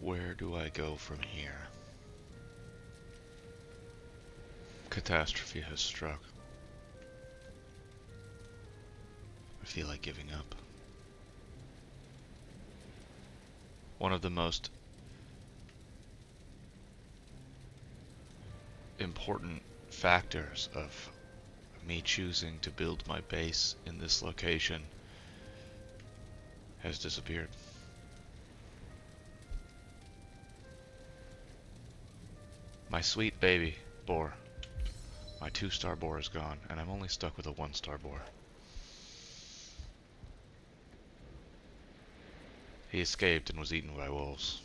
Where do I go from here? Catastrophe has struck. I feel like giving up. One of the most important factors of me choosing to build my base in this location has disappeared. My sweet baby boar. My 2-star boar is gone, and I'm only stuck with a 1-star boar. He escaped and was eaten by wolves.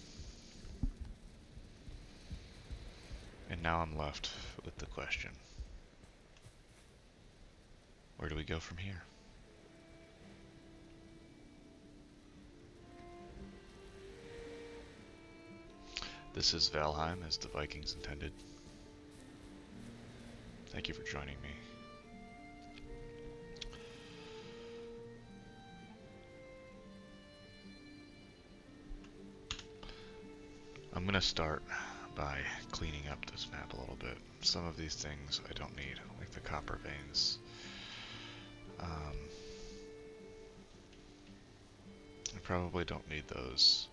And now I'm left with the question. Where do we go from here? This is Valheim, as the Vikings intended. Thank you for joining me. I'm gonna start by cleaning up this map a little bit. Some of these things I don't need, like the copper veins. I probably don't need those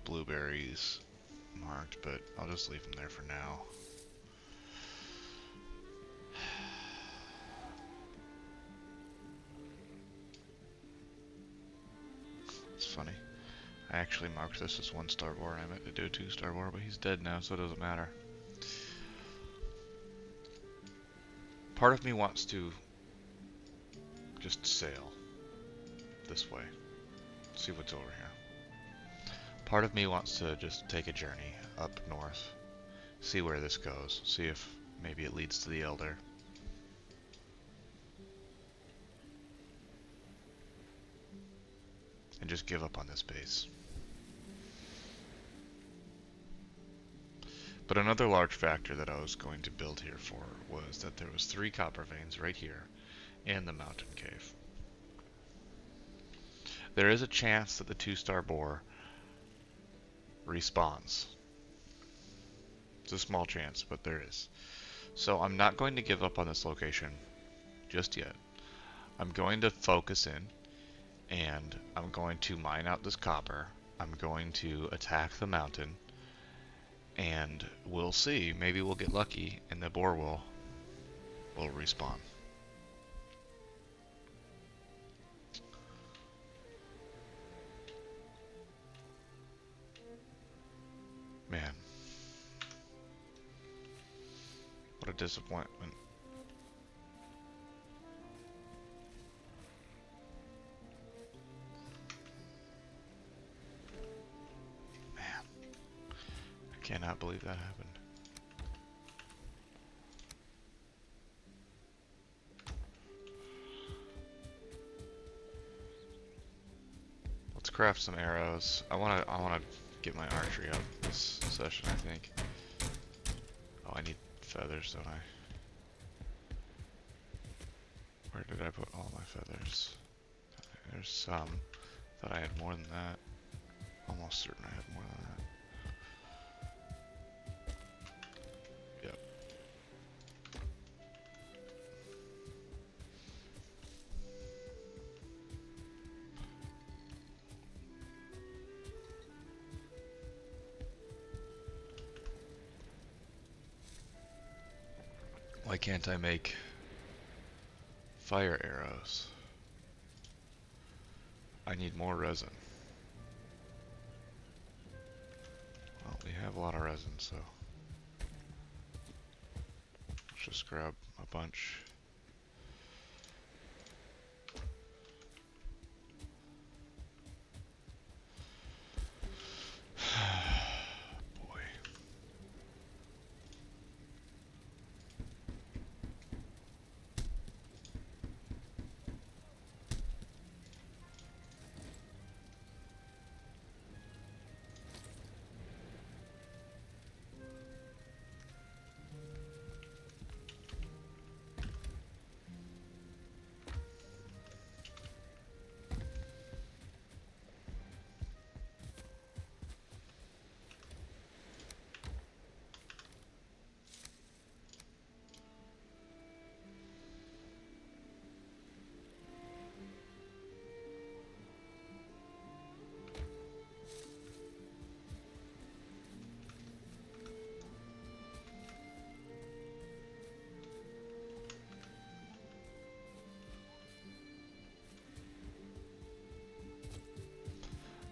blueberries marked, but I'll just leave them there for now. It's funny. I actually marked this as 1-star boar and I meant to do a 2-star boar, but he's dead now, so it doesn't matter. Part of me wants to just sail this way, see what's over here. Part of me wants to just take a journey up north, see where this goes, see if maybe it leads to the Elder. And just give up on this base. But another large factor that I was going to build here for was that there was 3 copper veins right here and the mountain cave. There is a chance that the 2-star boar respawns. It's a small chance, but there is. So I'm not going to give up on this location just yet. I'm going to focus in, and I'm going to mine out this copper. I'm going to attack the mountain, and we'll see. Maybe we'll get lucky, and the boar will respawn. Man. What a disappointment. Man. I cannot believe that happened. Let's craft some arrows. I wanna get my archery up this session, I think. Oh, I need feathers, don't I? Where did I put all my feathers? There's some. Thought I had more than that. Almost certain I had more than that. Yep. Why can't I make fire arrows? I need more resin. Well, we have a lot of resin, so let's just grab a bunch. Boy.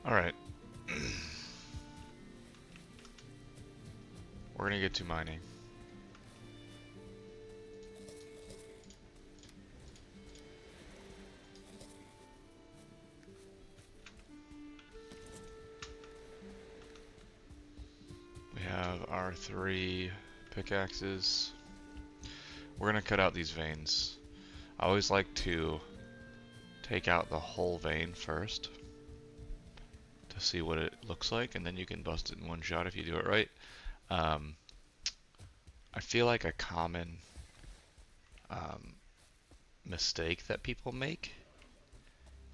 Alright. We're gonna get to mining. We have our 3 pickaxes. We're gonna cut out these veins. I always like to take out the whole vein first to see what it looks like, and then you can bust it in one shot if you do it right. I feel like a common mistake that people make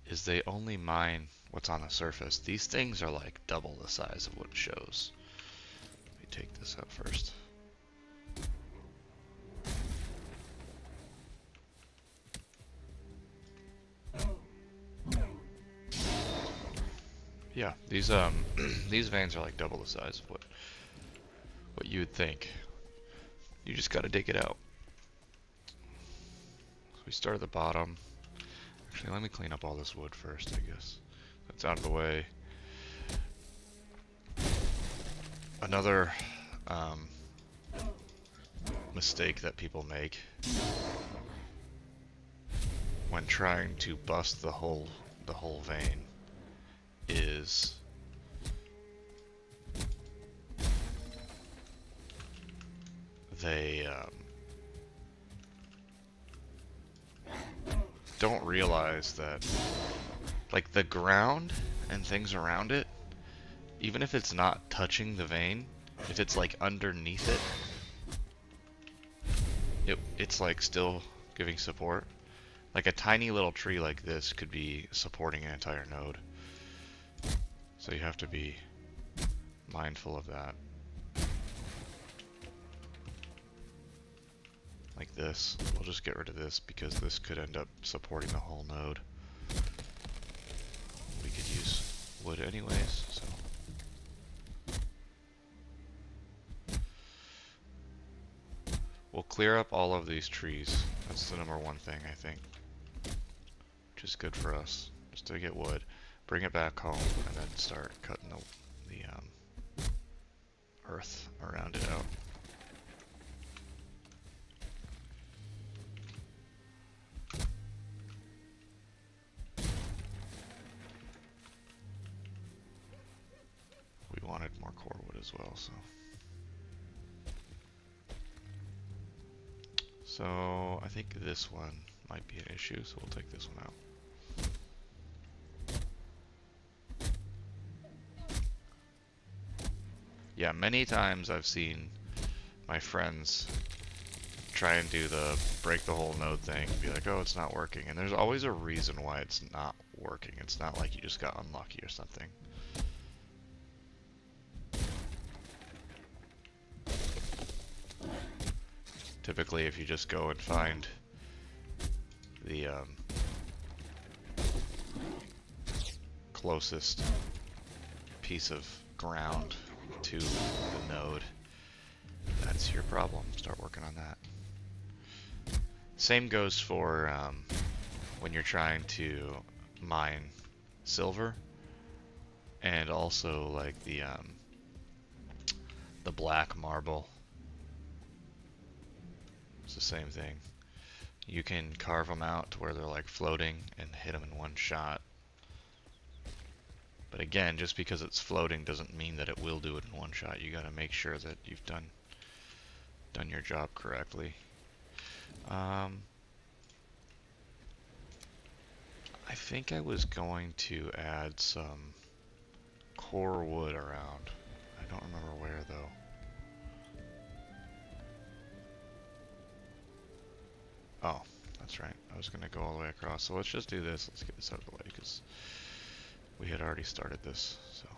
is they only mine what's on the surface. These things are like double the size of what it shows. Let me take this out first. Yeah, these these veins are like double the size of what you would think. You just gotta dig it out. So we start at the bottom. Actually, let me clean up all this wood first, I guess. That's out of the way. Another mistake that people make when trying to bust the whole vein is they don't realize that like the ground and things around it, even if it's not touching the vein, if it's like underneath it, it's like still giving support. Like a tiny little tree like this could be supporting an entire node. So you have to be mindful of that. Like this. We'll just get rid of this because this could end up supporting the whole node. We could use wood anyways, so. We'll clear up all of these trees. That's the #1 thing, I think. Which is good for us. Just to get wood, bring it back home, and then start cutting the earth around it out. We wanted more core wood as well, so. So I think this one might be an issue, so we'll take this one out. Yeah, many times I've seen my friends try and do the break the whole node thing, be like, oh, it's not working. And there's always a reason why it's not working. It's not like you just got unlucky or something. Typically, if you just go and find the closest piece of ground to the node, that's your problem. Start working on that. Same goes for when you're trying to mine silver, and also like the black marble. It's the same thing. You can carve them out to where they're like floating and hit them in one shot. But again, just because it's floating doesn't mean that it will do it in one shot. You gotta make sure that you've done your job correctly. I think I was going to add some core wood around. I don't remember where though. Oh, that's right. I was going to go all the way across. So let's just do this. Let's get this out of the way because we had already started this. So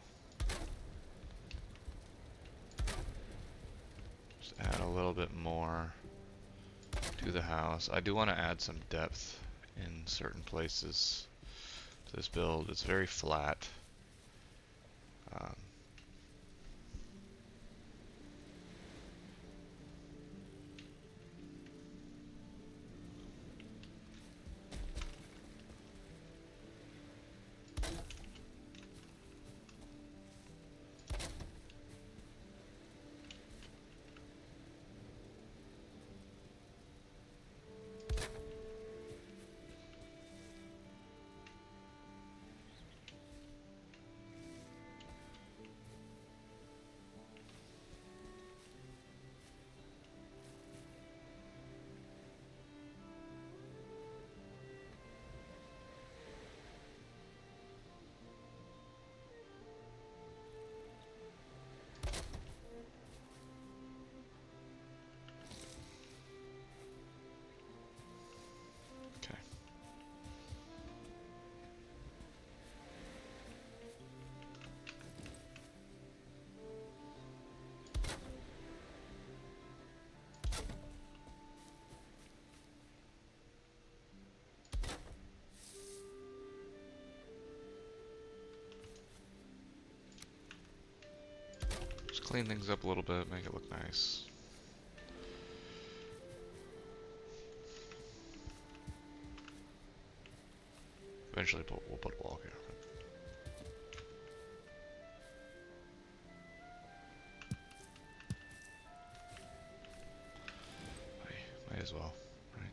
just add a little bit more to the house. I do want to add some depth in certain places to this build. It's very flat. Clean things up a little bit, make it look nice. Eventually we'll put a wall here. Might as well, right?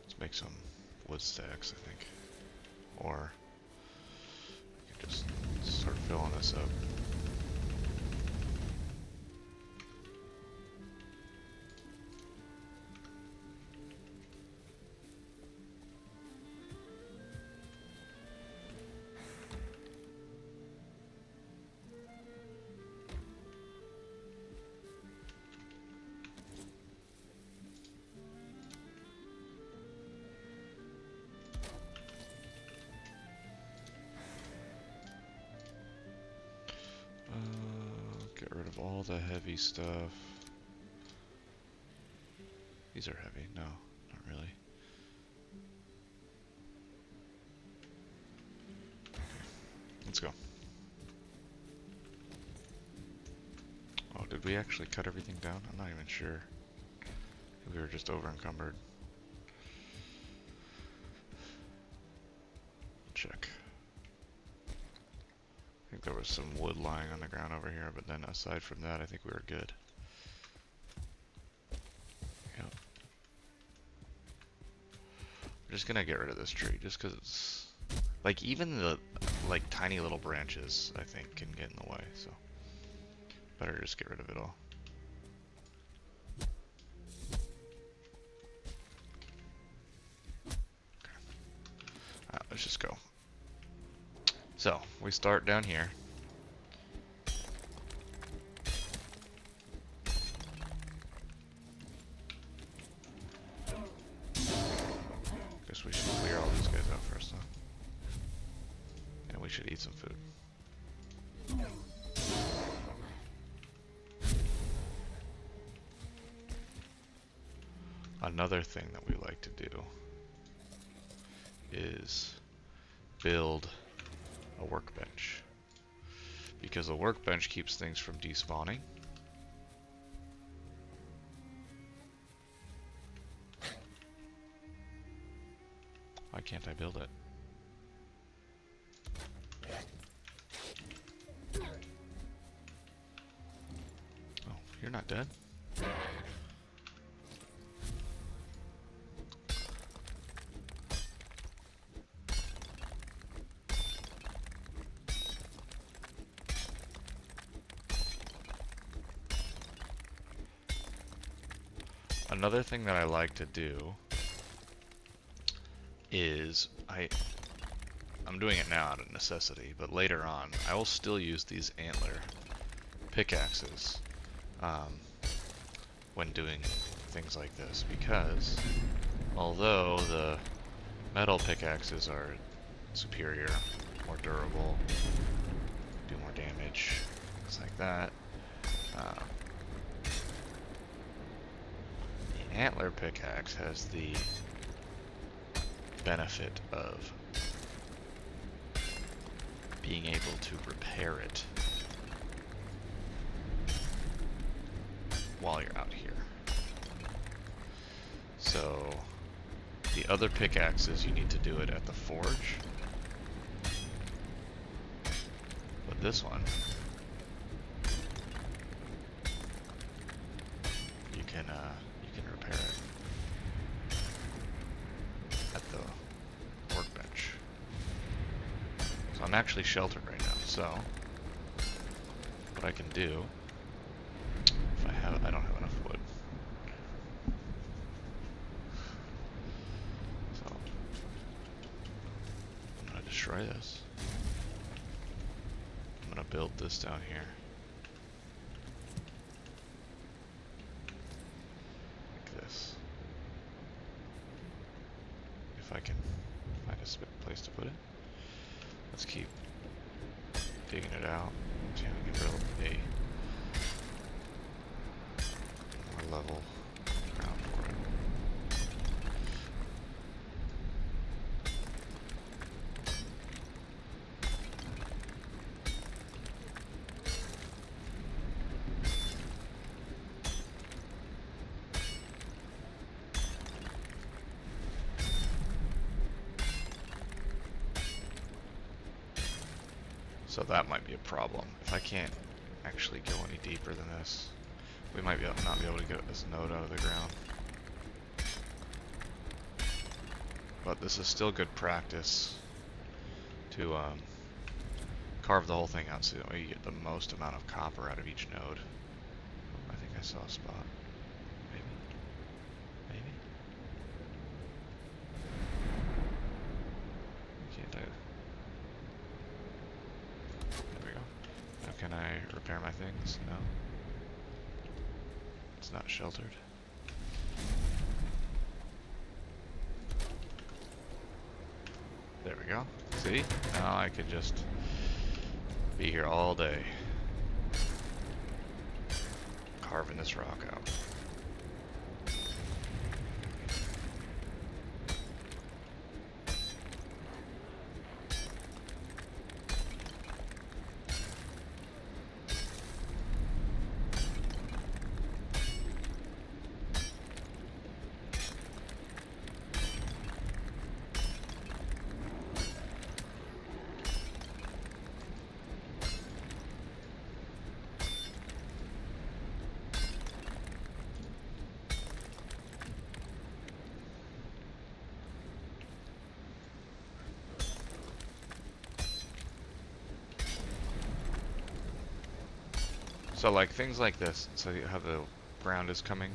Let's make some wood stacks, I think. Or we can just start filling this up. Get rid of all the heavy stuff. These are heavy. No, not really. Okay, let's go. Oh, did we actually cut everything down? I'm not even sure. We were just over encumbered. Check. I think there was some wood lying on the ground over here, but then aside from that, I think we were good. Yep. We're just gonna get rid of this tree, just because it's... like, even the, like, tiny little branches, I think, can get in the way, so... better just get rid of it all. Okay. Let's just go. So, we start down here. Guess we should clear all these guys out first, huh? And we should eat some food. Another thing that we like to do is build a workbench, because a workbench keeps things from despawning. Why can't I build it? Oh, you're not dead? Another thing that I like to do is I'm doing it now out of necessity, but later on I will still use these antler pickaxes when doing things like this, because although the metal pickaxes are superior, more durable, do more damage, things like that, the antler pickaxe has the benefit of being able to repair it while you're out here. So the other pickaxes, you need to do it at the forge. But this one, you can repair it at the workbench. So I'm actually sheltered right now. So what I can do, if I don't have enough wood. So I'm gonna destroy this. I'm gonna build this down here. Like this. If I can find a place to put it. Let's keep digging it out. See if we can build a more level ground for it. So that might be a problem. If I can't actually go any deeper than this, we might not be able to get this node out of the ground. But this is still good practice to carve the whole thing out so that you get the most amount of copper out of each node. I think I saw a spot. Maybe. Maybe. Can't I? There we go. Now can I repair my things? No. It's not sheltered. There we go. See? Now I could just be here all day carving this rock out. So like things like this, so you have the ground is coming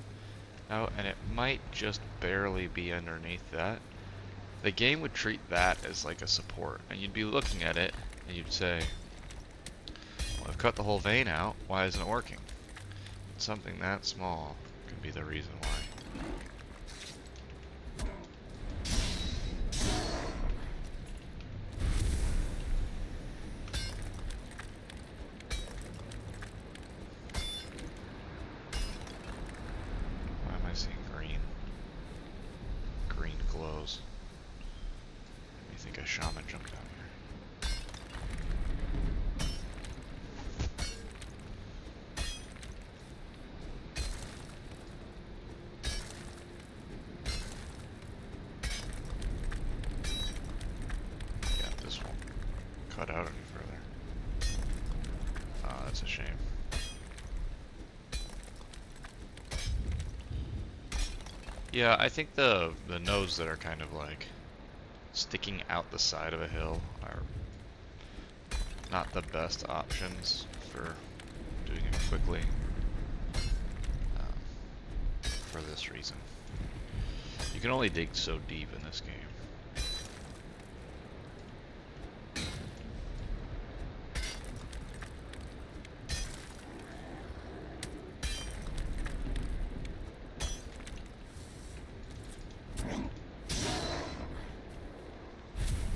out and it might just barely be underneath that. The game would treat that as like a support, and you'd be looking at it and you'd say, well, I've cut the whole vein out, why isn't it working? Something that small could be the reason why. Shaman jumped out here. Yeah, this won't cut out any further. Oh, that's a shame. Yeah, I think the nodes that are kind of like sticking out the side of a hill are not the best options for doing it quickly for this reason. You can only dig so deep in this game.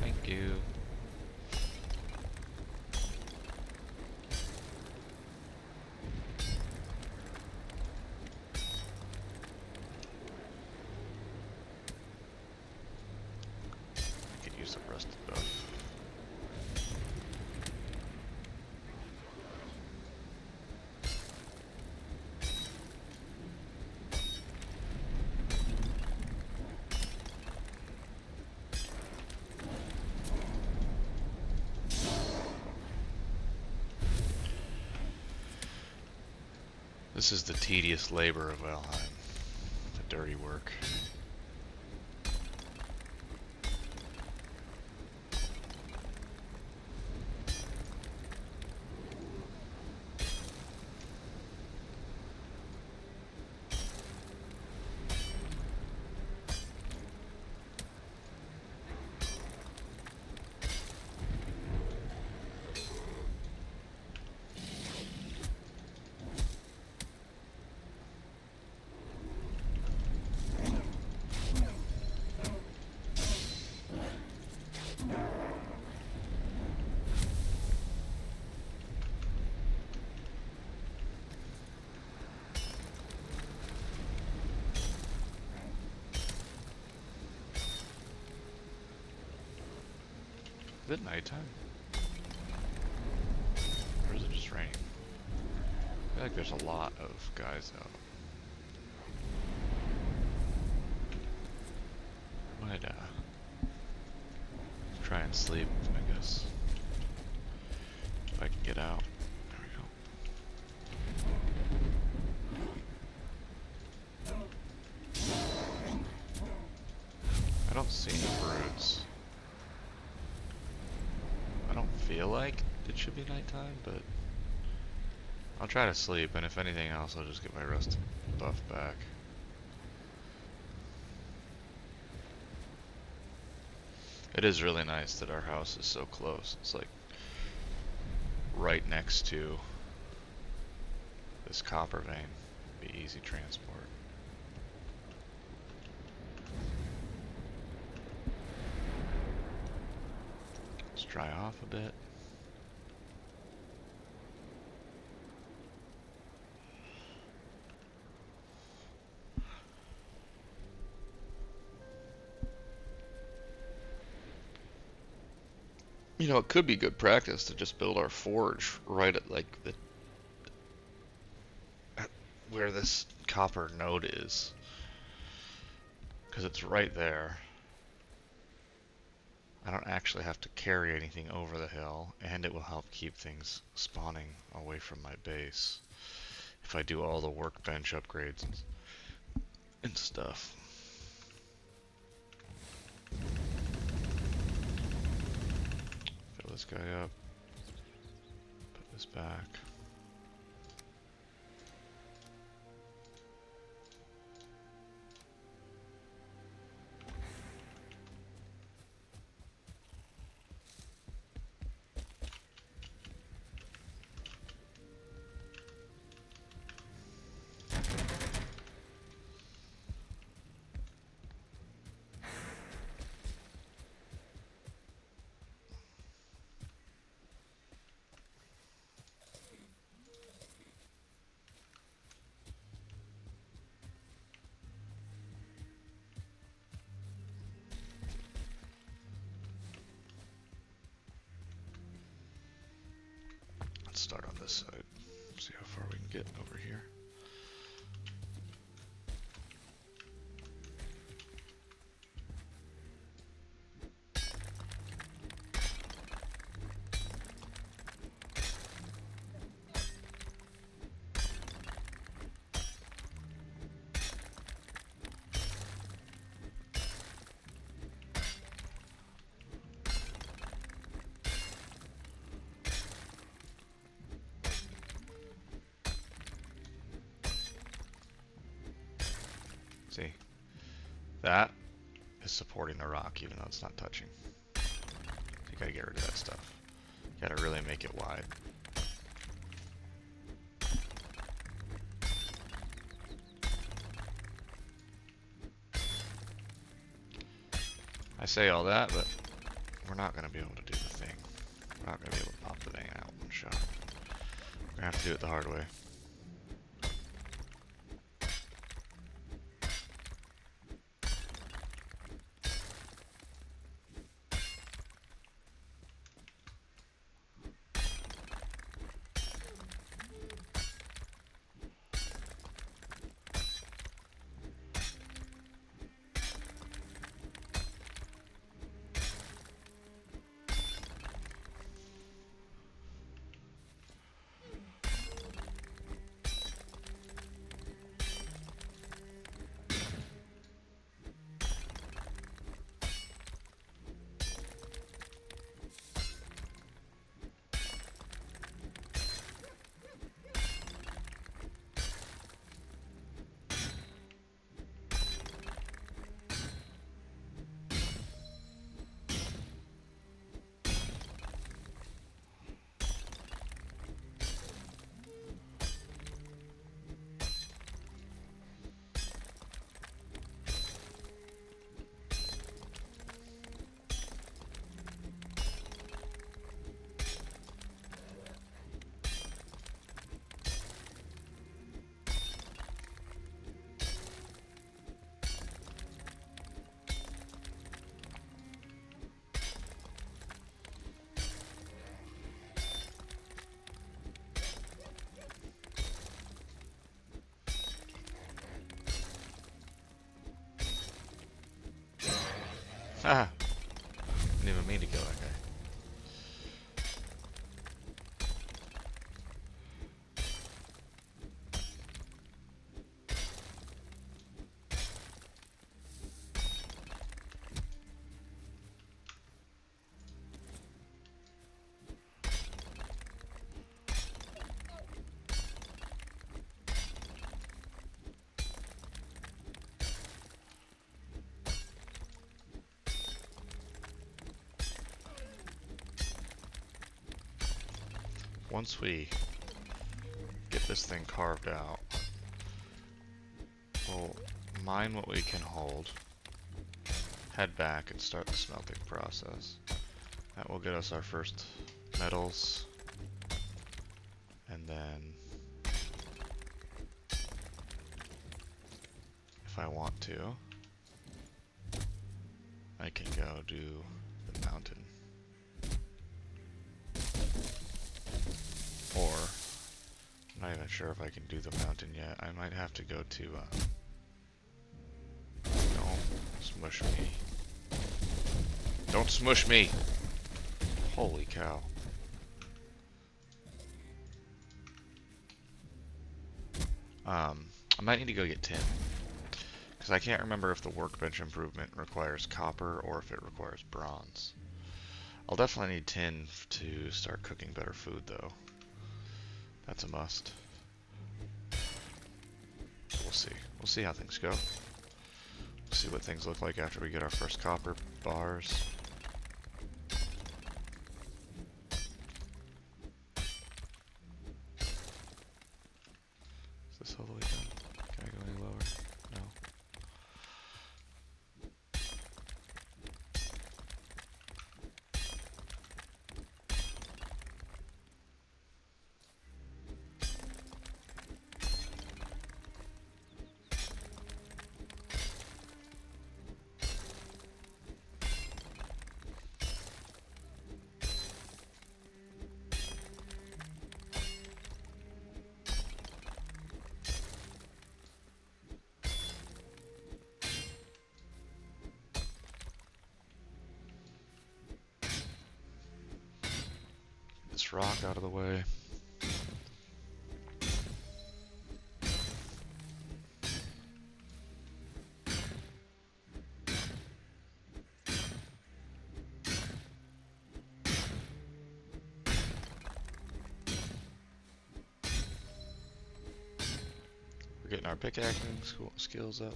Thank you. This is the tedious labor of Valheim. The dirty work. Is it nighttime? Or is it just raining? I feel like there's a lot of guys out. Might try and sleep, I guess. If I can get out. There we go. I don't see any broods. I don't feel like it should be nighttime, but I'll try to sleep, and if anything else, I'll just get my rust buff back. It is really nice that our house is so close. It's like right next to this copper vein. Be easy transport. Let's dry off a bit. You know, it could be good practice to just build our forge right at like where this copper node is, because it's right there. I don't actually have to carry anything over the hill, and it will help keep things spawning away from my base if I do all the workbench upgrades and stuff. Fill this guy up. Put this back. Let's start on this side. See how far we can get over here. See, that is supporting the rock even though it's not touching. You gotta get rid of that stuff. You gotta really make it wide. I say all that, but we're not gonna be able to do the thing. We're not gonna be able to pop the vein out in one shot. We're gonna have to do it the hard way. once we get this thing carved out, we'll mine what we can hold, head back and start the smelting process. That will get us our first metals, and then if I want to, I can go do the mountain. Or, I'm not even sure if I can do the mountain yet. I might have to go to, don't smush me. Don't smush me! Holy cow. I might need to go get tin. Because I can't remember if the workbench improvement requires copper or if it requires bronze. I'll definitely need tin to start cooking better food, though. That's a must. We'll see. We'll see how things go. We'll see what things look like after we get our first copper bars. Is this all the way done? Can I go any lower? No. This rock out of the way. We're getting our pickaxing skills up.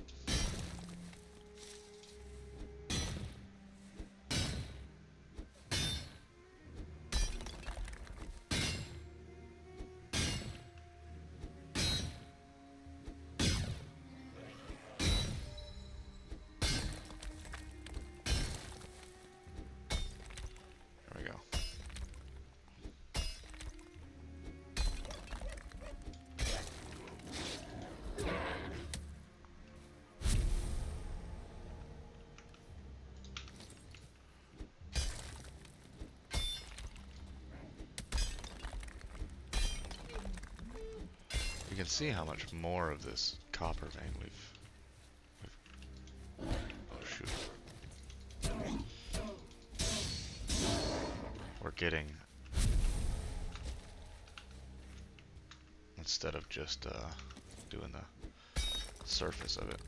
There we go. You can see how much more of this copper vein oh shoot. We're getting instead of just doing the surface of it.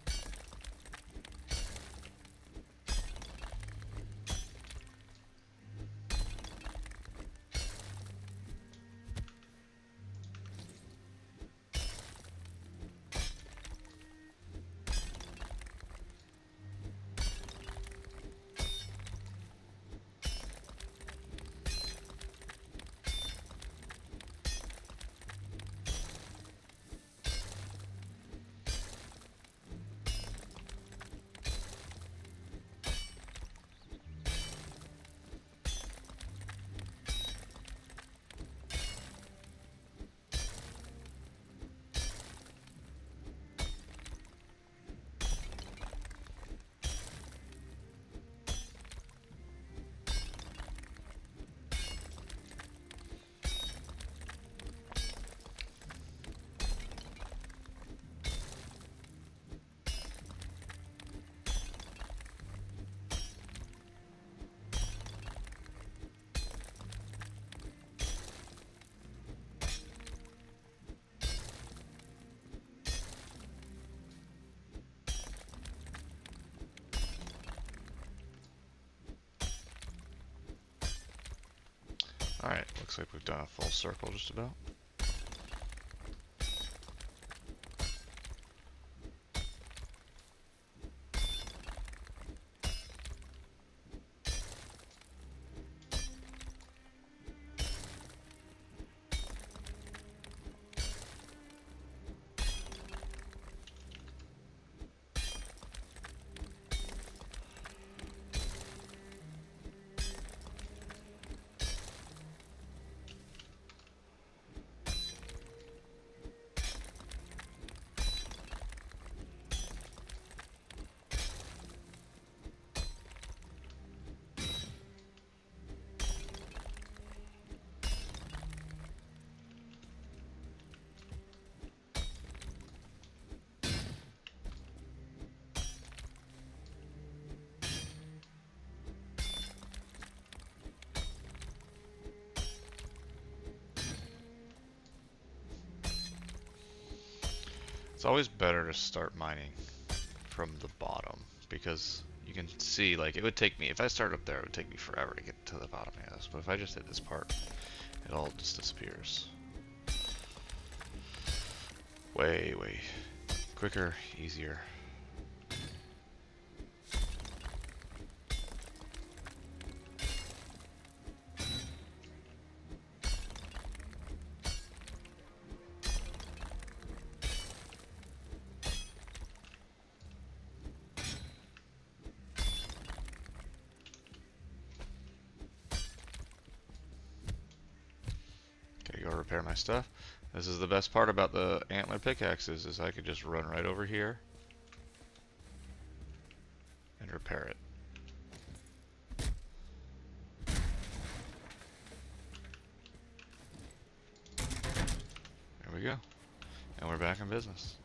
Alright, looks like we've done a full circle just about. It's always better to start mining from the bottom because you can see, like, it would take me, if I start up there, it would take me forever to get to the bottom of this. But if I just hit this part, it all just disappears. Way quicker, easier. Okay, go repair my stuff. This is the best part about the antler pickaxes, is I could just run right over here and repair it. There we go. And we're back in business.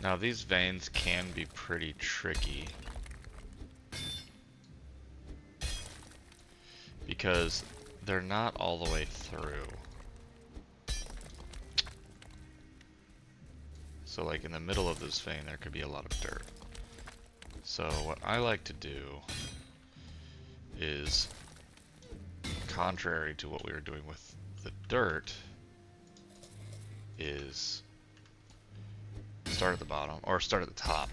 Now these veins can be pretty tricky because they're not all the way through. So like in the middle of this vein there could be a lot of dirt. So what I like to do is, contrary to what we were doing with the dirt, is start at the bottom, or start at the top,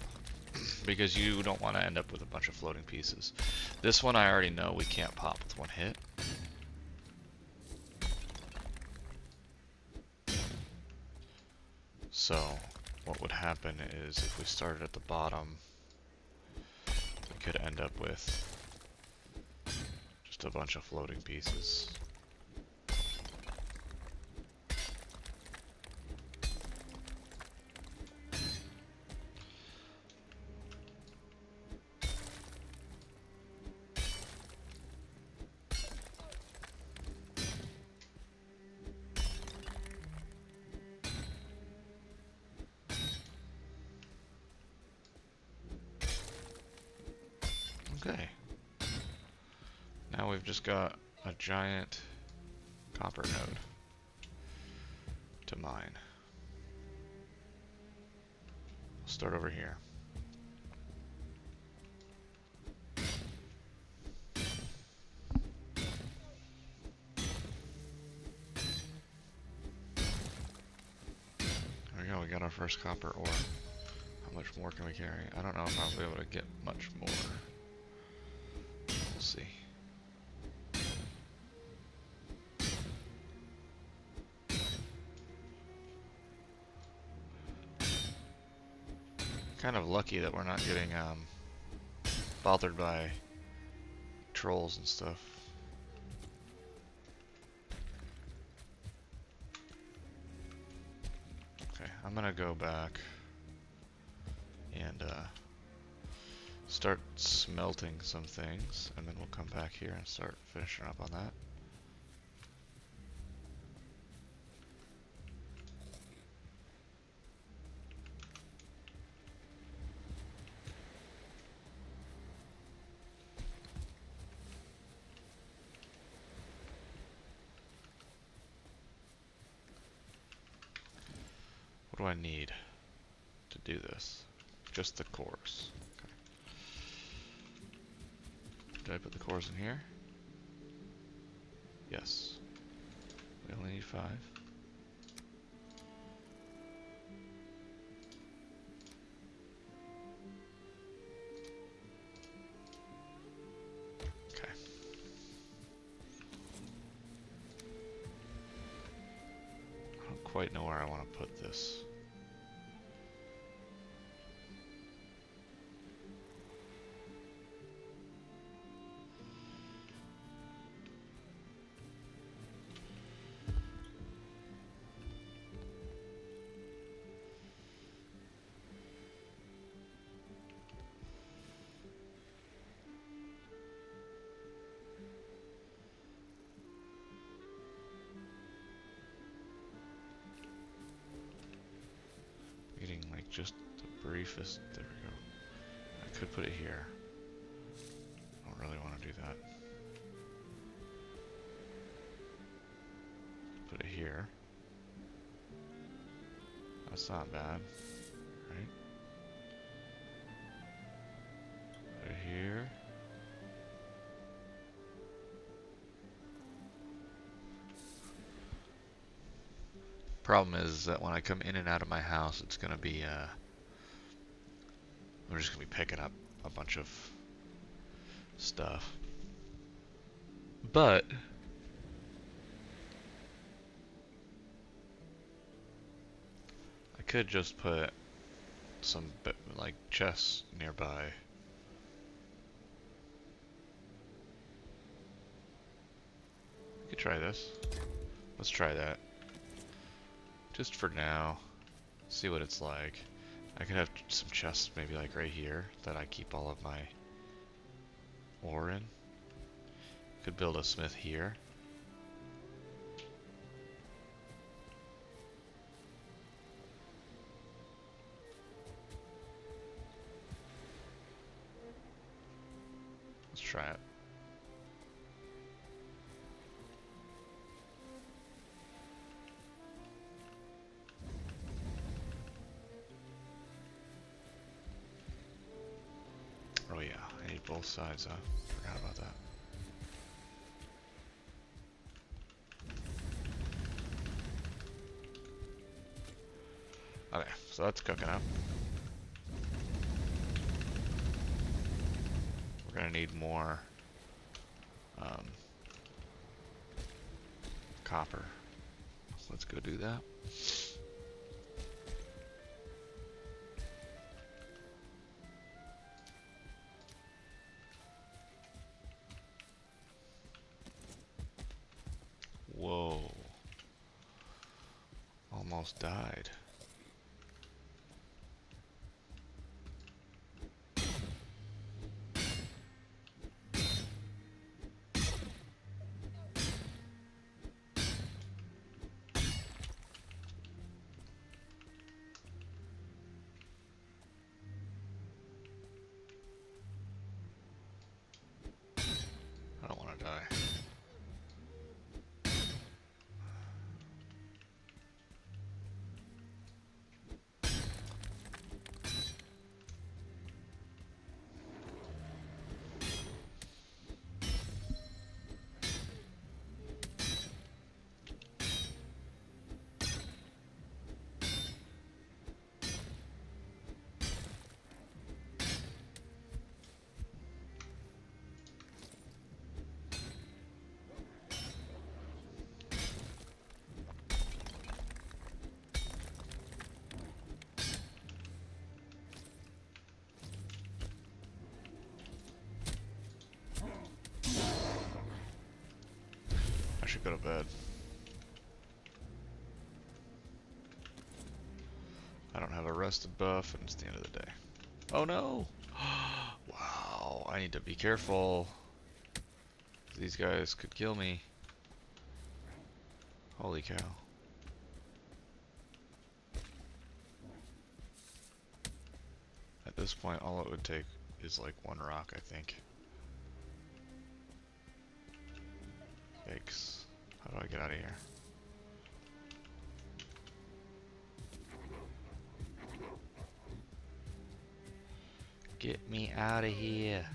because you don't want to end up with a bunch of floating pieces. This one I already know we can't pop with one hit. So what would happen is if we started at the bottom, we could end up with just a bunch of floating pieces. Okay. Now we've just got a giant copper node to mine. We'll start over here. There we go, we got our first copper ore. How much more can we carry? I don't know if I'll be able to get much more. We'll see. Kind of lucky that we're not getting bothered by trolls and stuff. Okay, I'm gonna go back and start smelting some things, and then we'll come back here and start finishing up on that. What do I need to do this? Just the cores. Okay. Did I put the cores in here? Yes. We only need 5. Okay. I don't quite know where I want to put this. just the briefest. There we go. I could put it here. I don't really want to do that. Put it here. That's not bad, right? Put it here. Problem is that when I come in and out of my house, it's gonna be, I'm just gonna be picking up a bunch of stuff. But I could just put some like chests nearby. We could try this. Let's try that. Just for now. See what it's like. I could have some chests maybe like right here that I keep all of my ore in. Could build a smith here. Let's try it. Oh yeah, I need both sides, huh? Forgot about that. Okay, so that's cooking up. We're gonna need more copper. So let's go do that. Whoa. Almost died. I don't want to die. I should go to bed. I don't have a rested buff, and it's the end of the day. Oh no! Wow, I need to be careful. These guys could kill me. Holy cow. At this point, all it would take is like one rock, I think. Yikes. How do I get out of here? Get me out of here.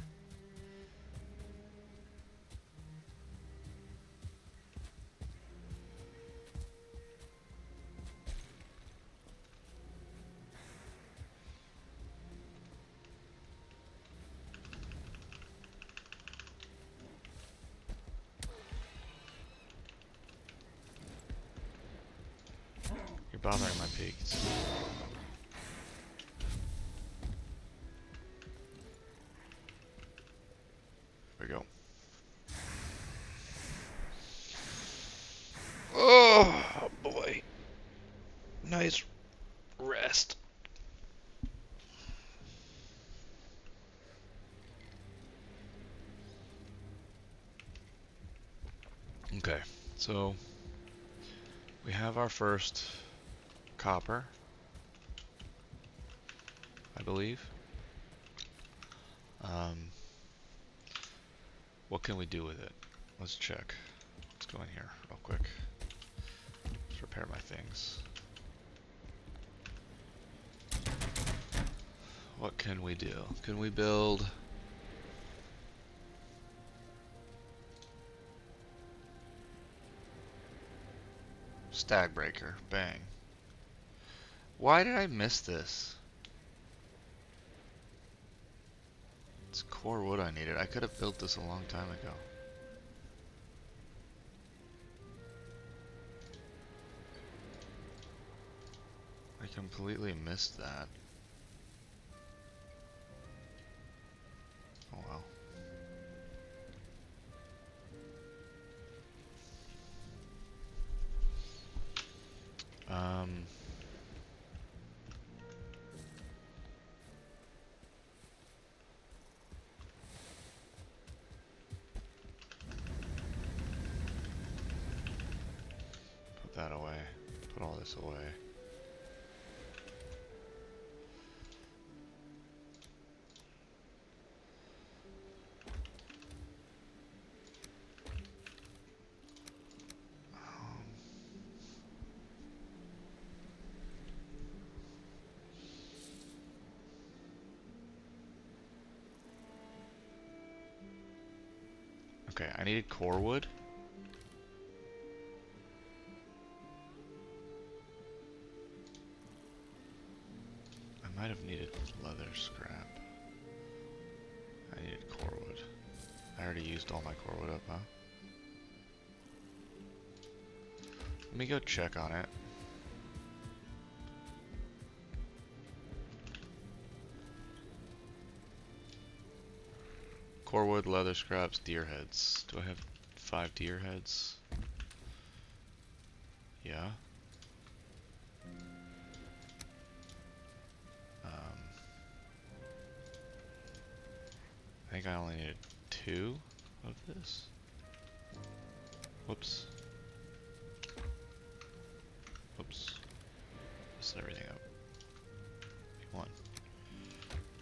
You're bothering my pigs. There we go. Oh boy. Nice rest. Okay, so we have our first copper. I believe. What can we do with it? Let's check. Let's go in here real quick. Let's repair my things. What can we do? Can we build... Stag breaker. Bang. Why did I miss this? It's core wood I needed. I could have built this a long time ago. I completely missed that. Oh well. Put that away. Put all this away. Okay, I needed core wood. I might have needed leather scrap. I needed core wood. I already used all my core wood up, huh? Let me go check on it. Core wood, leather scraps, deer heads. Do I have 5 deer heads? Yeah. I think I only needed 2 of this. Whoops. Whoops. Messing everything up. 1.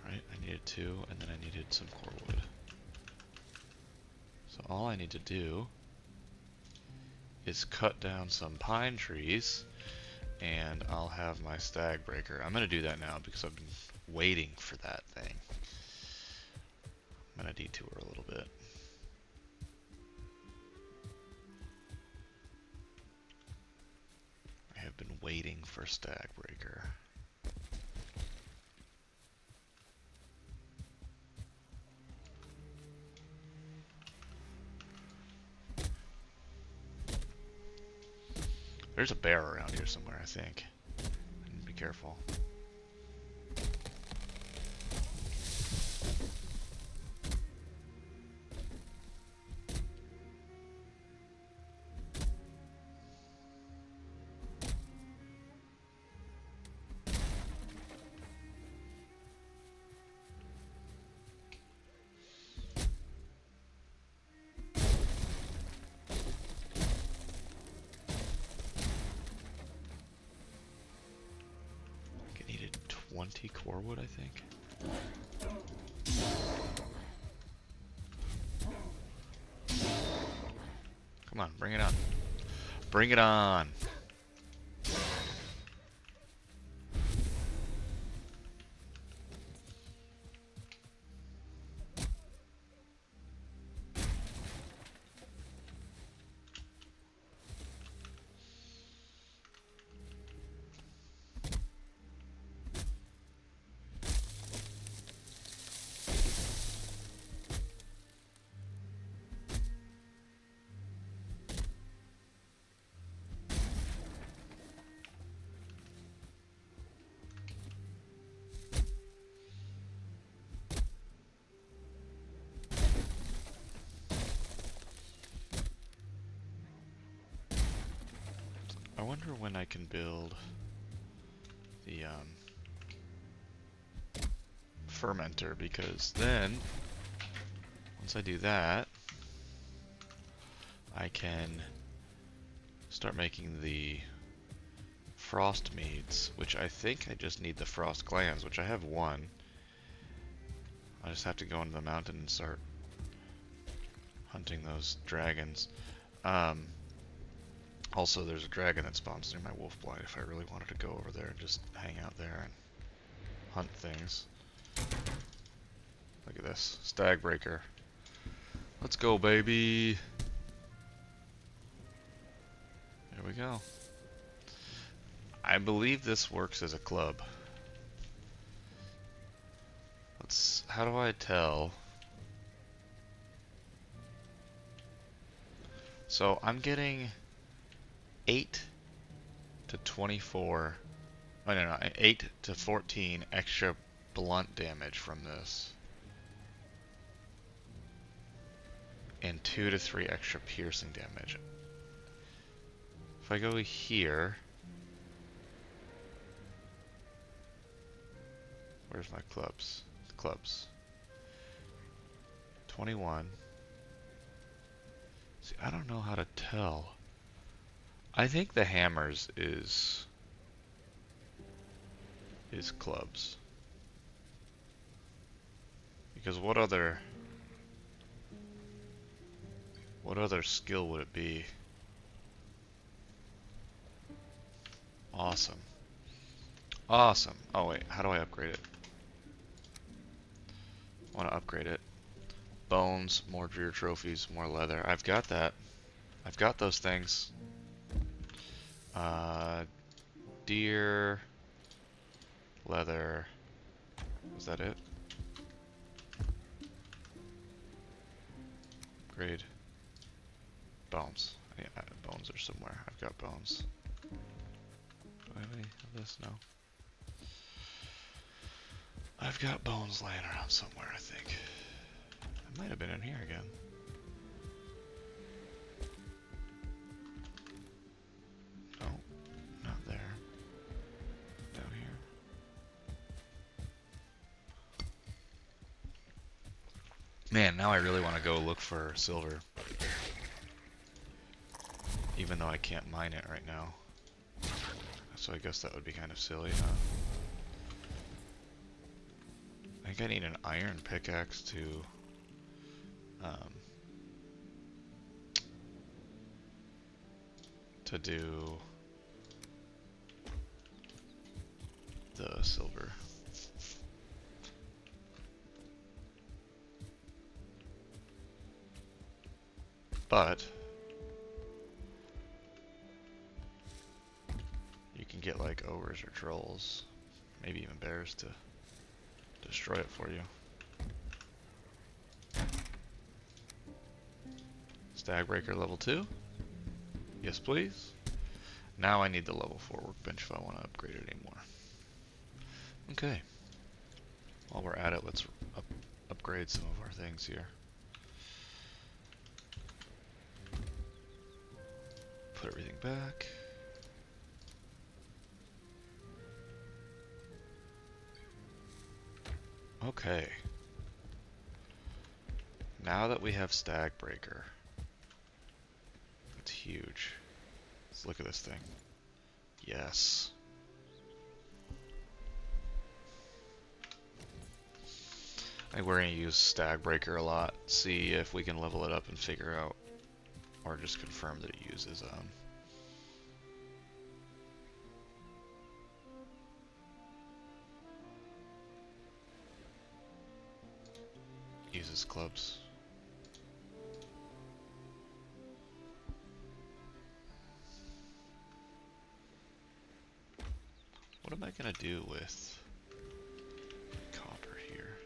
Right, I needed 2, and then I needed some core wood. So all I need to do is cut down some pine trees, and I'll have my stag breaker. I'm gonna do that now because I've been waiting for that thing. I'm gonna detour a little bit. I have been waiting for stag breaker. There's a bear around here somewhere, I think. I need to be careful. I needed 20 core wood, I think. Come on, bring it on. Bring it on! I wonder when I can build the fermenter, because then once I do that, I can start making the frost meads, which I think I just need the frost glands, which I have one. I just have to go into the mountain and start hunting those dragons. Also, there's a dragon that spawns near my wolf blind if I really wanted to go over there and just hang out there and hunt things. Look at this. Stag breaker. Let's go, baby! There we go. I believe this works as a club. How do I tell? So I'm getting 8 to 24, oh no, 8 to 14 extra blunt damage from this. And 2 to 3 extra piercing damage. If I go here, where's my clubs? Clubs. 21. See, I don't know how to tell. I think the hammers is clubs. Because what other skill would it be? Awesome. Awesome. Oh wait, how do I upgrade it? I want to upgrade it. Bones, more Dreer trophies, more leather. I've got that. I've got those things. Deer, leather. Is that it? Upgrade. Bones. Yeah, bones are somewhere. I've got bones. Do I have any of this? No. I've got bones laying around somewhere, I think. It might have been in here again. Oh, not there. Down here. Man, now I really want to go look for silver. Even though I can't mine it right now. So I guess that would be kind of silly, huh? I think I need an iron pickaxe to do the silver. But you can get like ogres or trolls, maybe even bears to destroy it for you. Stag breaker level 2. Yes, please. Now I need the level 4 workbench if I want to upgrade it anymore. Okay. While we're at it, let's upgrade some of our things here. Put everything back. Okay. Now that we have Stag Breaker, it's huge. Let's look at this thing. Yes. I think we're going to use Stag Breaker a lot, see if we can level it up and figure out, or just confirm that it uses clubs. What am I going to do with copper here?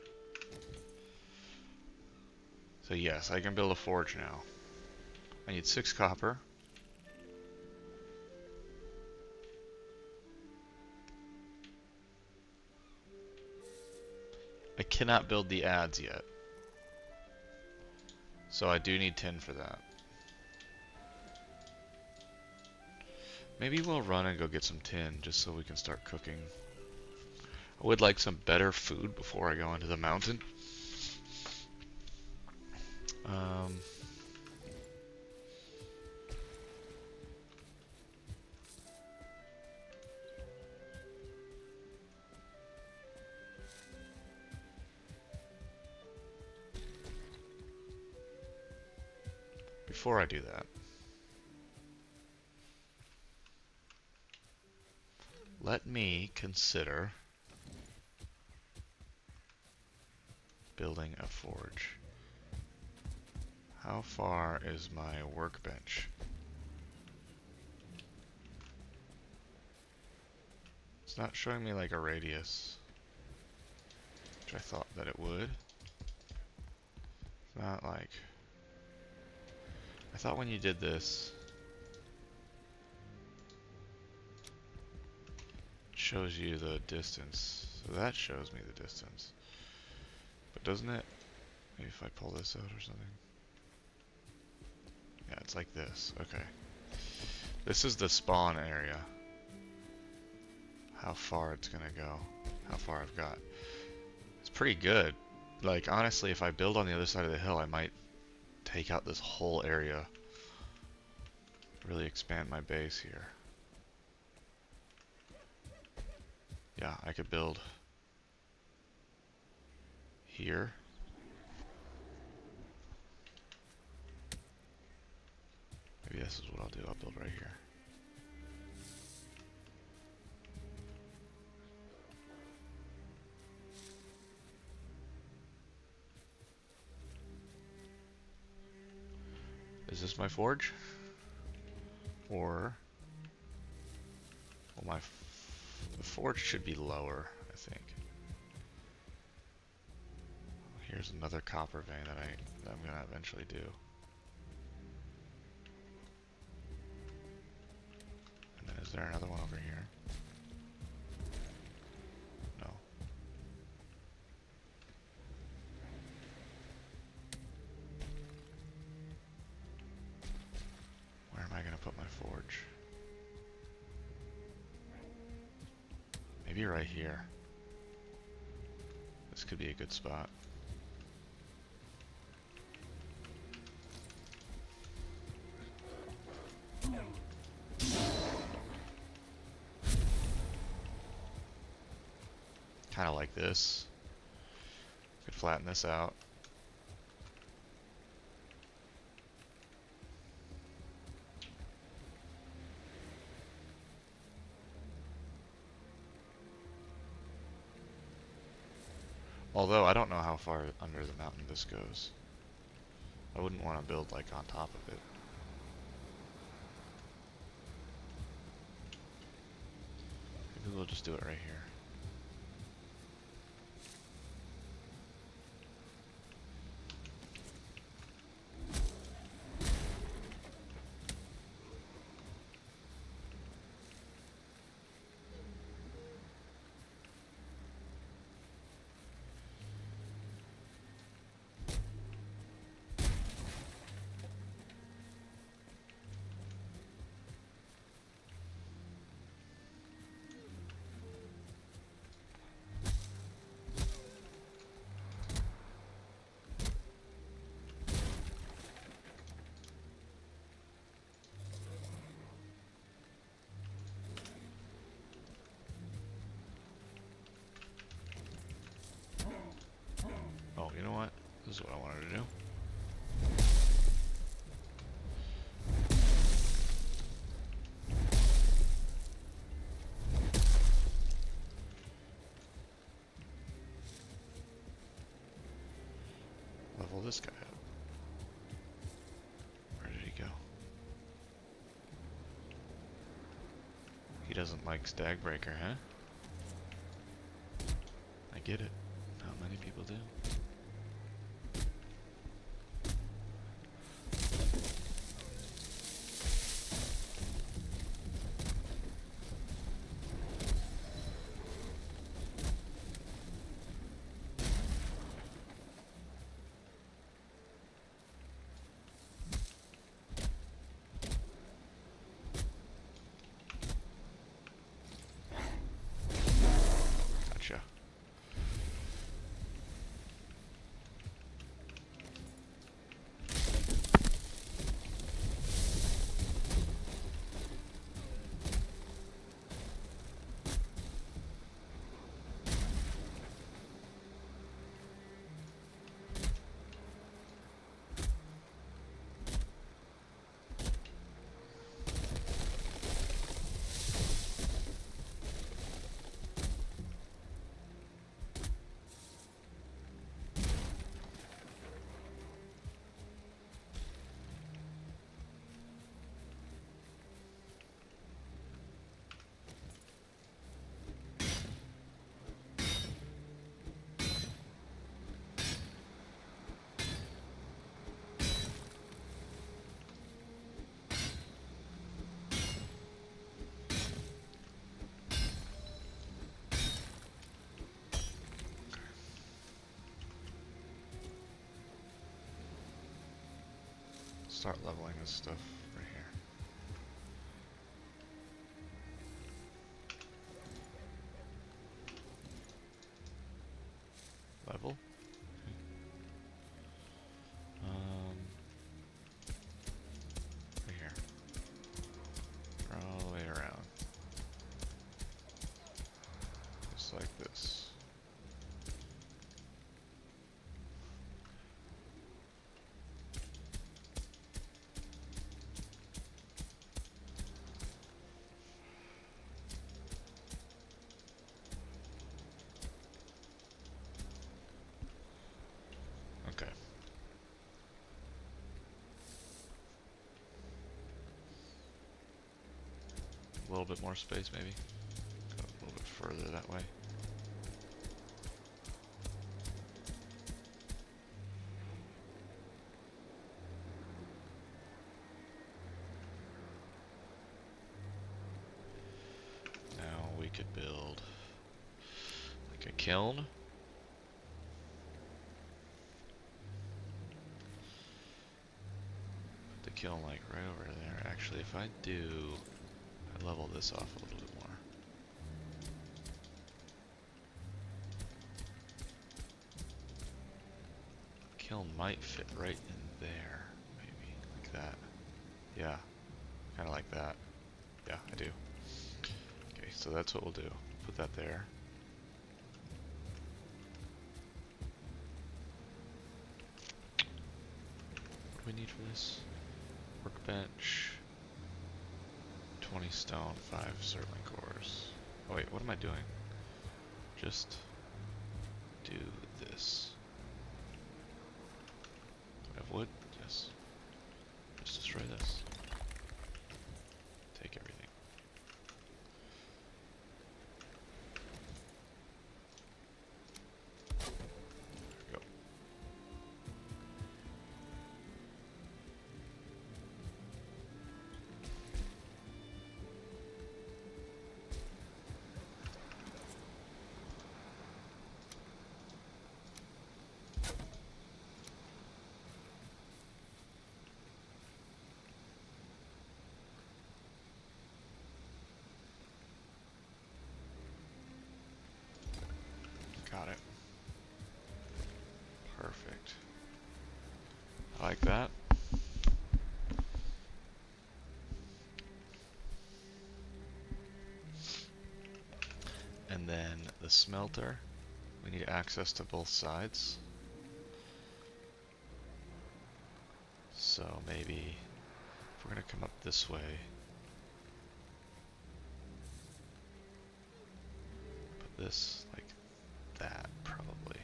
So yes, I can build a forge now. I need 6 copper. I cannot build the adze yet. So I do need 10 for that. Maybe we'll run and go get some tin just so we can start cooking. I would like some better food before I go into the mountain. before I do that, let me consider building a forge. How far is my workbench? It's not showing me like a radius, which I thought that it would. It's not like... I thought when you did this, it shows you the distance. So that shows me the distance. But doesn't it? Maybe if I pull this out or something. Yeah, it's like this. Okay. This is the spawn area. How far it's gonna go. How far I've got. It's pretty good. Like, honestly, if I build on the other side of the hill, I might take out this whole area. Really expand my base here. Yeah, I could build here. Maybe this is what I'll do. I'll build right here. Is this my forge? Or... Well, the forge should be lower, I think. Here's another copper vein that I'm gonna eventually do. And then is there another one over here? No. Where am I gonna put my forge? Maybe right here. This could be a good spot. Kind of like this. Could flatten this out. Although I don't know how far under the mountain this goes. I wouldn't want to build like on top of it. Maybe we'll just do it right here. Oh, you know what? This is what I wanted to do. Level this guy up. Where did he go? He doesn't like Stagbreaker, huh? I get it. Not many people do. Gotcha. start leveling this stuff right here. Level. Right here. All the way around. Just like this. Okay. A little bit more space, maybe. Go a little bit further that way. Now we could build like a kiln. Put the kiln like right over there. Actually, if I do, I level this off a little bit more. Kiln might fit right in there, maybe like that. Yeah, kind of like that. Yeah, I do. Okay, so that's what we'll do. Put that there. What do we need for this? Workbench. 20 stone, 5 serpent cores. Oh wait, what am I doing? Just do this. Do I have wood? Yes. Just destroy this. Take everything. There we go. Got it. Perfect. I like that. And then the smelter. We need access to both sides. So maybe if we're gonna come up this way, put this like that probably.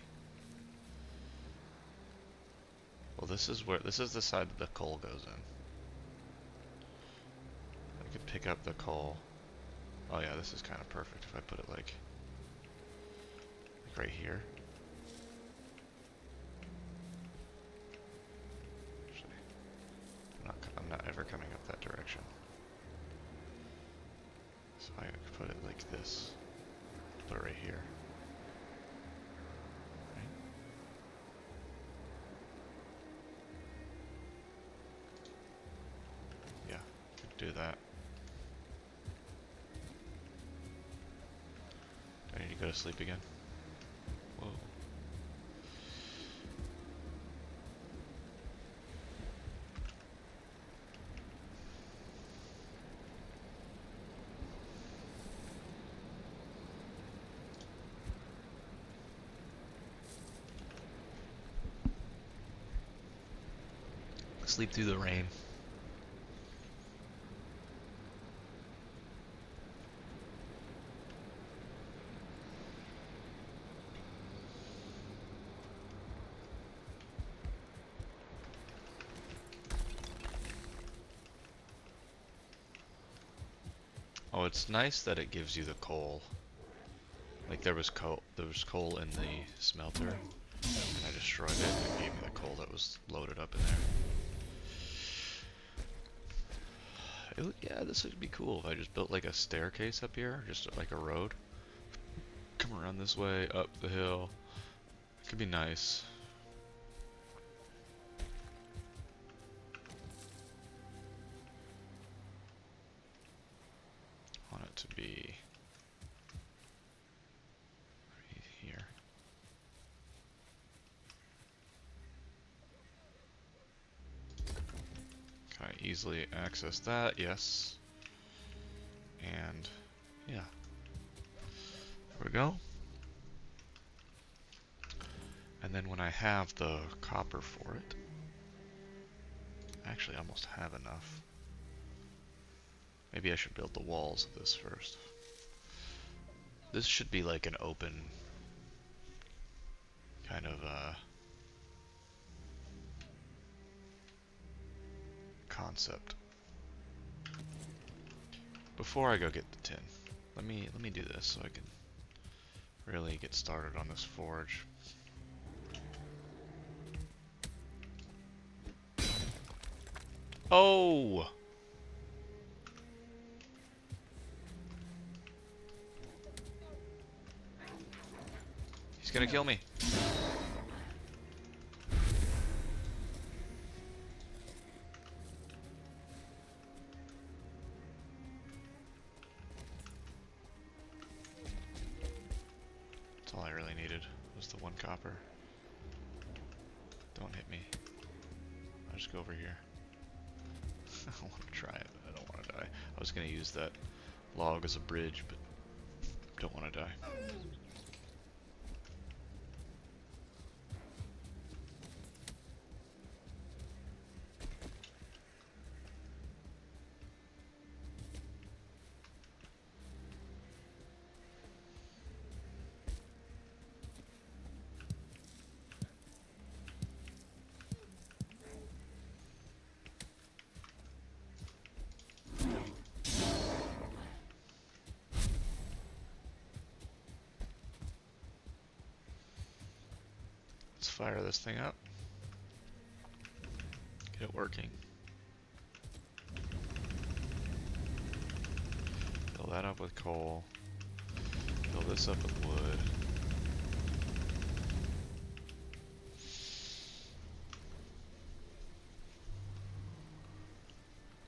Well, this is the side that the coal goes in. I could pick up the coal. Oh yeah, this is kind of perfect if I put it like right here. Actually, I'm not ever coming up that direction. So I could put it like this. Put it right here. Right? Yeah, could do that. Do I need to go to sleep again? Whoa. Sleep through the rain. Oh, it's nice that it gives you the coal. Like there was coal in the smelter, and I destroyed it, and it gave me the coal that was loaded up in there. Yeah, this would be cool if I just built like a staircase up here, just like a road. Come around this way, up the hill. It could be nice. to be right here. Can I easily access that? Yes. And yeah, there we go. And then when I have the copper for it, actually I almost have enough. Maybe I should build the walls of this first. This should be like an open kind of concept. Before I go get the tin, let me do this so I can really get started on this forge. Oh! He's gonna kill me. That's all I really needed, was the one copper. Don't hit me. I'll just go over here. I want to try it, but I don't want to die. I was gonna use that log as a bridge, but don't want to die. Let's fire this thing up. Get it working. Fill that up with coal. Fill this up with wood.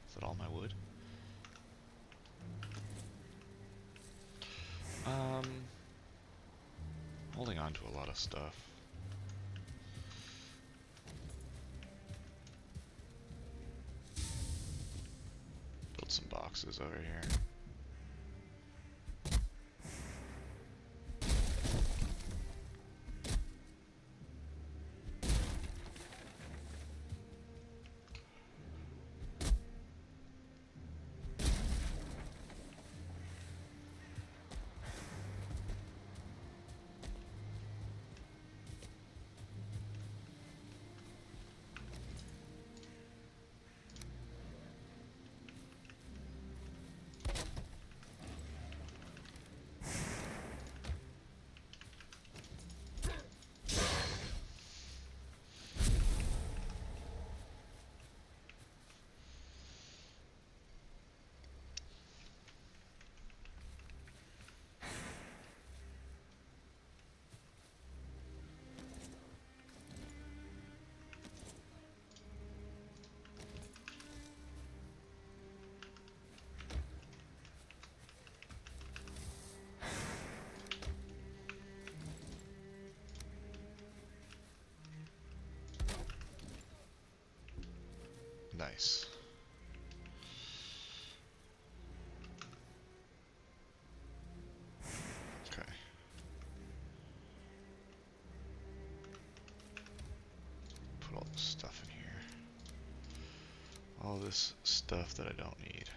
Is that all my wood? Holding on to a lot of stuff. Build some boxes over here. Nice. Okay. Put all this stuff in here. All this stuff that I don't need.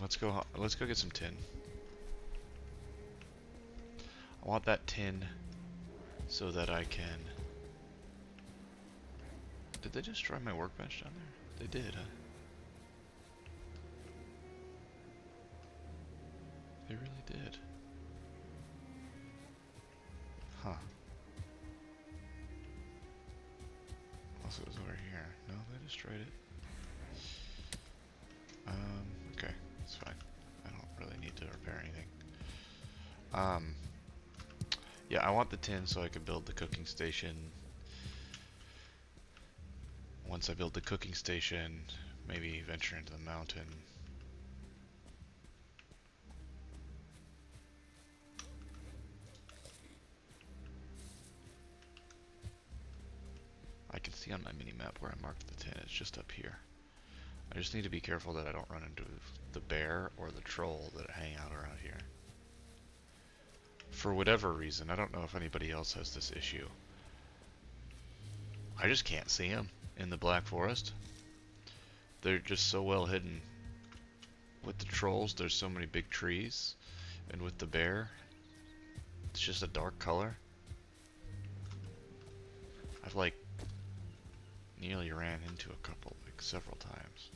Let's go get some tin. I want that tin so that I can... Did they destroy my workbench down there? They did, huh? They really did. Huh. Unless it was over here. No, they destroyed it. Okay. It's fine. I don't really need to repair anything. Yeah, I want the tin so I can build the cooking station. once I build the cooking station, maybe venture into the mountain. I can see on my mini-map where I marked the tin. It's just up here. I just need to be careful that I don't run into the bear or the troll that hang out around here. For whatever reason, I don't know if anybody else has this issue. I just can't see them in the Black Forest. They're just so well hidden. With the trolls, there's so many big trees. And with the bear, it's just a dark color. I've like nearly ran into a couple like several times.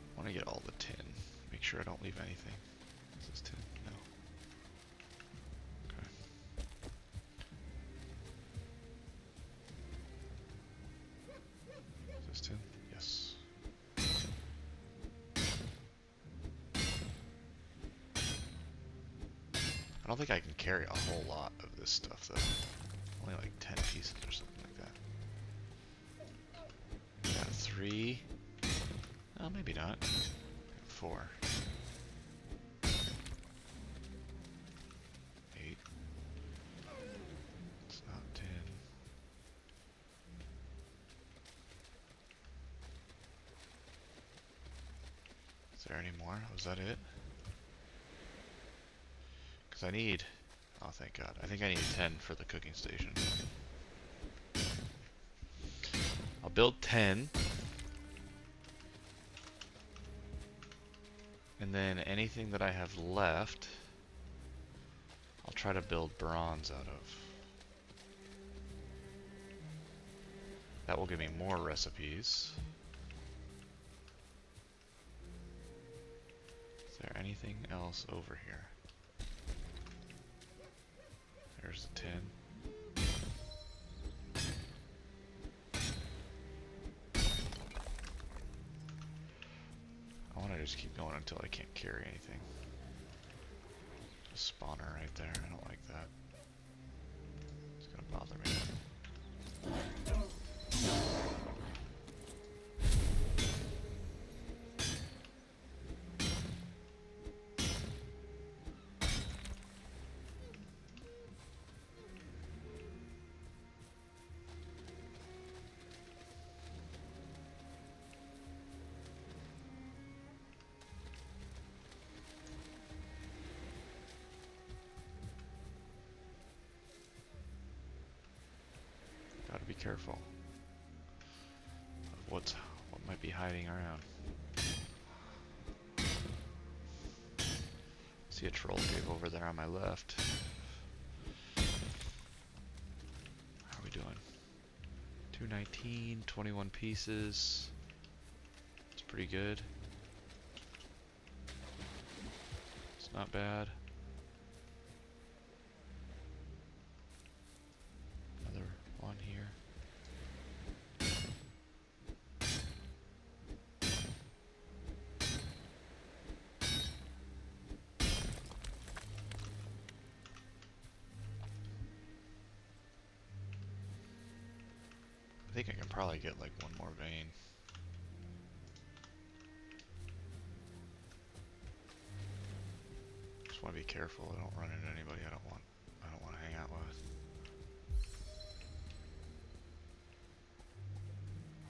I want to get all the tin. Make sure I don't leave anything. Is this tin? No. Okay. Is this tin? Yes. I don't think I can carry a whole lot of this stuff though. Only like 10 pieces or something like that. Got 3. Oh, maybe not. 4. 8. It's not 10. Is there any more? Was that it? Because I need... Oh, thank God. I think I need 10 for the cooking station. I'll build 10. And then anything that I have left, I'll try to build bronze out of. That will give me more recipes. Is there anything else over here? There's the tin. I want to just keep going until I can't carry anything. A spawner right there. I don't like that. It's gonna bother me. Gotta be careful of what might be hiding around. See a troll cave over there on my left. How are we doing? 219, 21 pieces. It's pretty good. It's not bad. Another one here. I think I can probably get like one more vein. Just want to be careful I don't run into anybody I don't want to hang out with.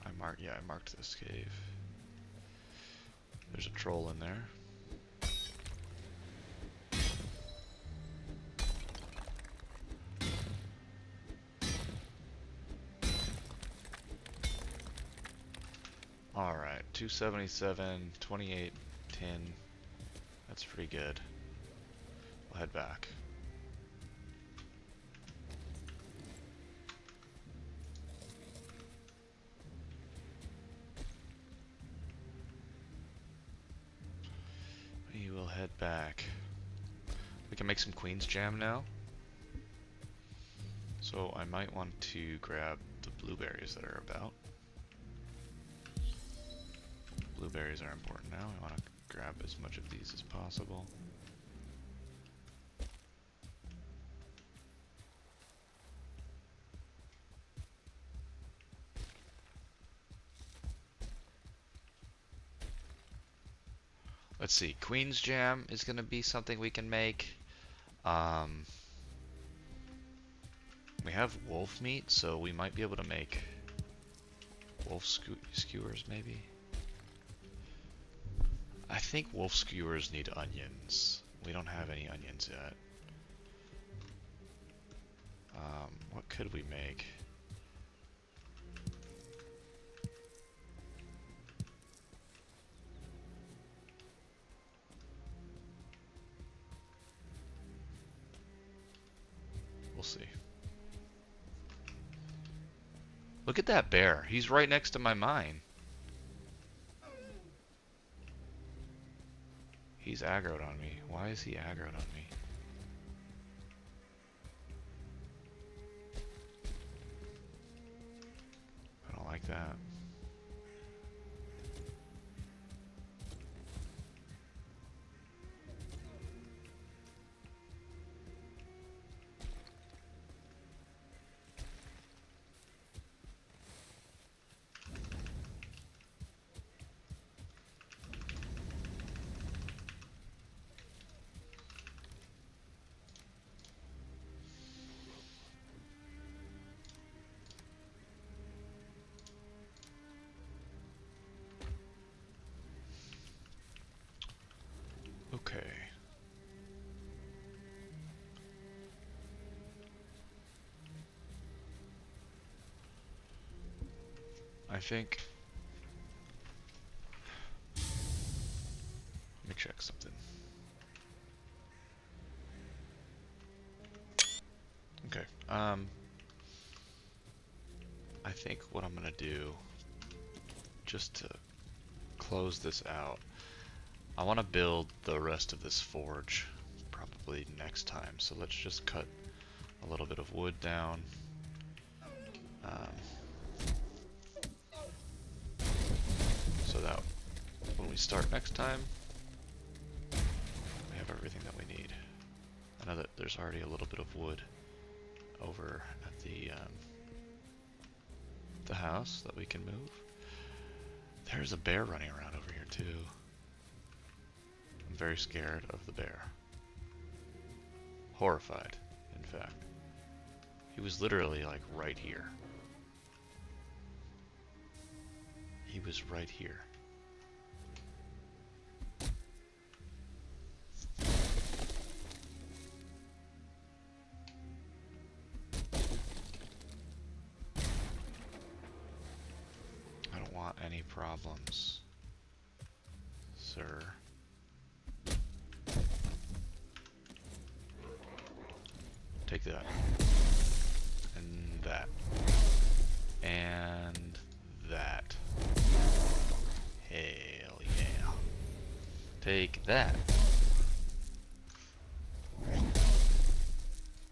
I marked this cave. There's a troll in there. Alright, 277, 28, 10. That's pretty good. We'll head back. We will head back. We can make some Queen's Jam now. So I might want to grab the blueberries that are about. Blueberries are important now. I want to grab as much of these as possible. Let's see. Queen's jam is going to be something we can make. We have wolf meat, so we might be able to make wolf skewers, maybe. I think wolf skewers need onions. We don't have any onions yet. What could we make? We'll see. Look at that bear. He's right next to my mine. He's aggroed on me. Why is he aggroed on me? I don't like that. Okay. I think... Let me check something. Okay. I think what I'm gonna do, just to close this out, I want to build the rest of this forge probably next time. So let's just cut a little bit of wood down. So that when we start next time, we have everything that we need. I know that there's already a little bit of wood over at the house that we can move. There's a bear running around over here too. I'm very scared of the bear. Horrified, in fact. He was literally like right here. He was right here. I don't want any problems, sir. Take that. And that. And that. Hell yeah. Take that.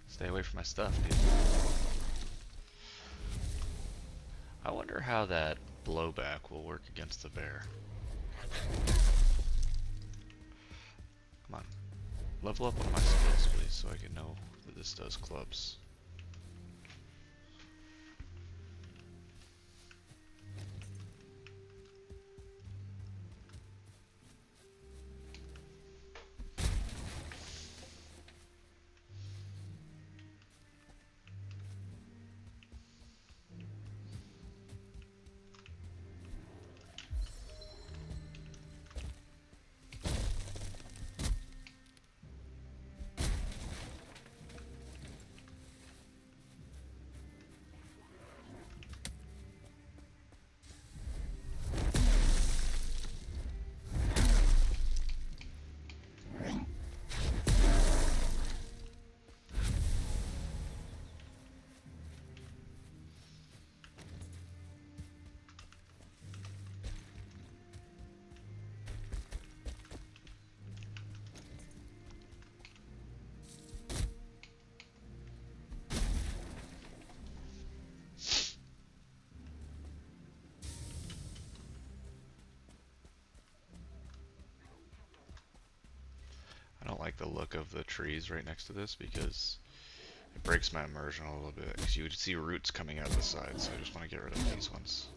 Stay away from my stuff, dude. I wonder how that blowback will work against the bear. Come on. Level up on my skills, please, so I can know that this does clubs. like the look of the trees right next to this because it breaks my immersion a little bit. Because you would see roots coming out of the side, so I just want to get rid of these ones.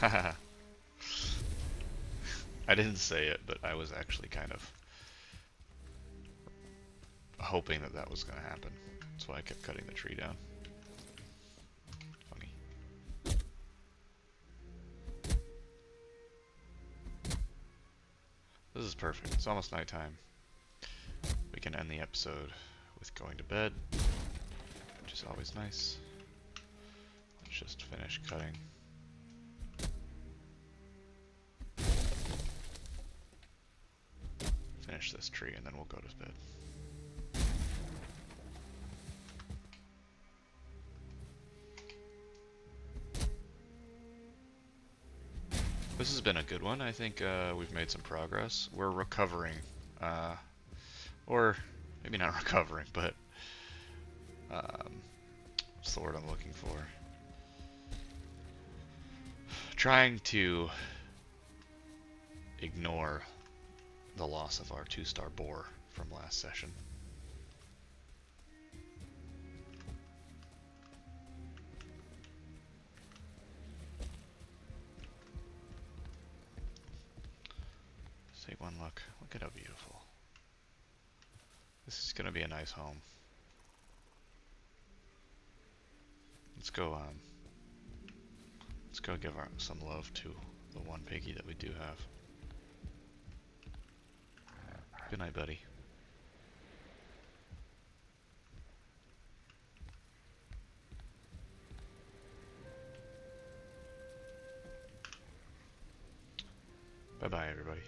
Haha. I didn't say it, but I was actually kind of hoping that that was going to happen. That's why I kept cutting the tree down. Funny. This is perfect. It's almost nighttime. We can end the episode with going to bed, which is always nice. Let's just finish cutting. Finish this tree and then we'll go to bed. This has been a good one. I think we've made some progress. We're recovering. Or maybe not recovering, but what's the word I'm looking for? Trying to ignore the loss of our 2-star boar from last session. Let's take one look. Look at how beautiful. This is going to be a nice home. Let's go give some love to the one piggy that we do have. Good night, buddy. Bye-bye, everybody.